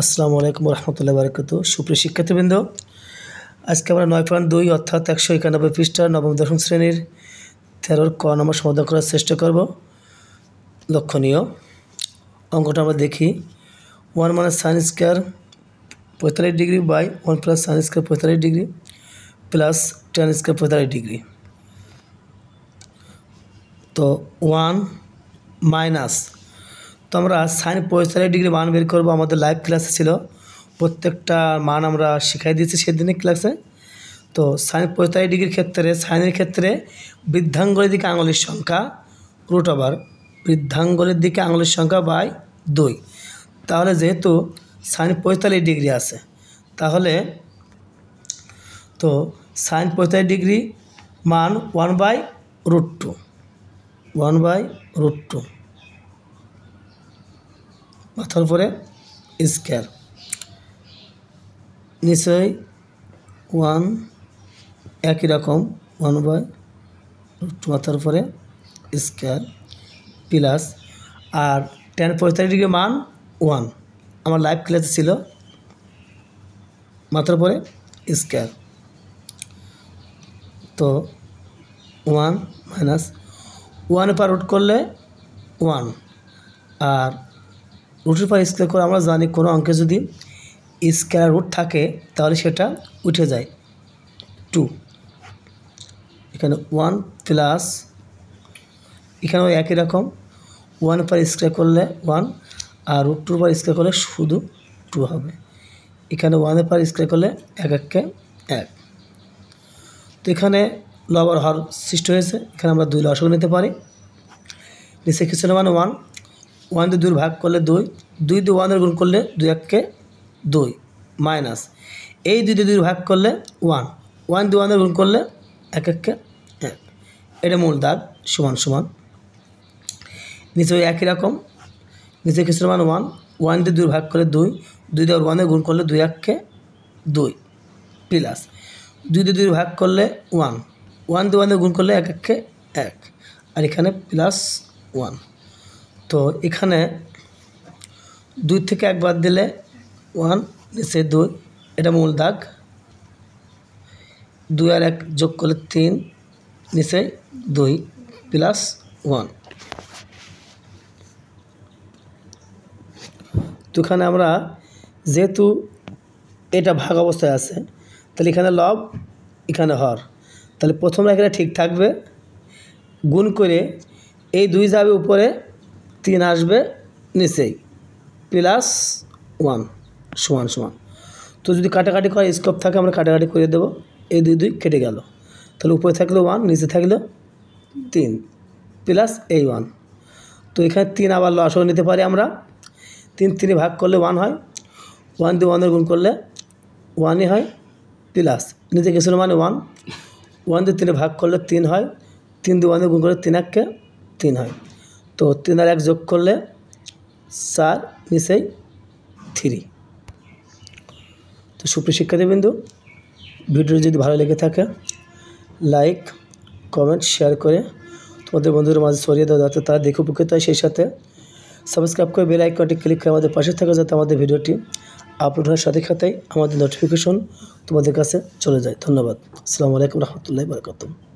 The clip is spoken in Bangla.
আসসালামু আলাইকুম রহমতুল্লাহ বারকাতুহু। সুপ্রিয় শিক্ষার্থীবৃন্দ, আজকে আমরা 9.2 অর্থাৎ 191 পৃষ্ঠার নবম দশম শ্রেণীর 13 ক নম্বর সমাধান করার চেষ্টা করব। লক্ষণীয় অঙ্কটা আমরা দেখি। 1 মানে sine square 45 degree by 1 plus sine square 45 degree plus ten square 45 degree. তো 1 মাইনাস, তো আমরা সাইন 45 ডিগ্রি মান বের করব। আমাদের লাইভ ক্লাসে ছিল, প্রত্যেকটা মান আমরা শিখাই দিয়েছি সেদিনের ক্লাসে। তো সাইন 45 ডিগ্রির ক্ষেত্রে, সাইনের ক্ষেত্রে বৃদ্ধাঙ্গুলের দিকে আঙুলের সংখ্যা রুট ওভার বৃদ্ধাঙ্গুলের দিকে আঙুলের সংখ্যা বাই 2। তাহলে যেহেতু সাইন 45 ডিগ্রি আছে, তাহলে তো সাইন 45 ডিগ্রি মান 1/√2 1/√2 মাথার উপরে স্কয়ার, নিশ্চয়ই 1 একই রকম 1/√2 মাথার উপরে স্কয়ার প্লাস, আর টেন 45 ডিগ্রি মান 1 আমার লাইভ ক্লাসে ছিল, মাথার উপরে স্কয়ার। তো 1 মাইনাস 1 পর রুট করলে 1, আর রুটের পর স্কয়ার করে আমরা জানি কোনো অঙ্কে যদি স্কয়ার রুট থাকে তাহলে সেটা উঠে যায় 2। এখানে 1 প্লাস, এখানেও একই রকম 1 পর স্কয়ার করলে 1, আর রুট 2 পর স্কয়ার করলে শুধু 2 হবে। এখানে 1 পর স্কয়ার করলে 1 1 1। তো এখানে লব আর হর সৃষ্টি হয়েছে, এখানে আমরা 2 লসাগু নিতে পারি। নিচে কিছু না মানে 1 দিয়ে 2 ভাগ করলে 2, 2 দিয়ে 1 গুণ করলে 2 1 2 মাইনাস, এই 2 দিয়ে 2 ভাগ করলে 1 দিয়ে 1 গুণ করলে 1 1 1। এটা মূল দাগ সমান সমান। নিচে ওই একই রকম, নিচে কিছু মান 1 দিয়ে 2 ভাগ করলে 2 দিয়ে 1 গুণ করলে 2 1 2 প্লাস, 2 দিয়ে 2 ভাগ করলে 1 দিয়ে 1 গুণ করলে 1 1 1, আর এখানে প্লাস 1। তো এখানে 2 থেকে 1 বাদ দিলে 1, নিচে 2, এটা মূল দাগ। 2 আর 1 যোগ করলে 3, নিচে 2 প্লাস 1। তো এখানে আমরা যেহেতু এটা ভাগ অবস্থায় আছে, তাহলে এখানে লব এখানে হর, তাহলে প্রথম রেখাটা ঠিক থাকবে। গুণ করে এই 2 যাবে উপরে, 3 আসবে নিচেই, প্লাস 1 সমান সমান। তো যদি কাটাকাটি করার স্কোপ থাকে আমরা কাটাকাটি করে দেবো। এই 2 2 কেটে গেল, তাহলে উপরে থাকলো 1, নিচে থাকলো 3 প্লাস এই 1। তো এখানে 3 আবার লসাগু নিতে পারি আমরা। 3 3 ভাগ করলে 1 হয়, 1 দিয়ে 1 গুণ করলে 1ই হয়, প্লাস নিচে কিছু মানে 1 দিয়ে 3 ভাগ করলে 3 হয়, 3 দিয়ে 1 গুণ করলে 3 1 3 হয়। তো 3 আর 1 যোগ করলে 4, নিচেই 3। তো সুপ্রিয় শিক্ষার্থীবৃন্দু, ভিডিওটি যদি ভালো লেগে থাকে লাইক কমেন্ট শেয়ার করে তোমাদের বন্ধুদের মাঝে ছড়িয়ে দাও, যাতে তারা দেখে উপকৃত হয়। সেই সাথে সাবস্ক্রাইব করে বেল আইকনটি ক্লিক করে আমাদের পাশে থাকা, যাতে আমাদের ভিডিওটি আপলোড হওয়ার সাথে সাথেই আমাদের নোটিফিকেশন তোমাদের কাছে চলে যায়। ধন্যবাদ। আসসালামু আলাইকুম রহমতুল্লাহি বারাকাতুহু।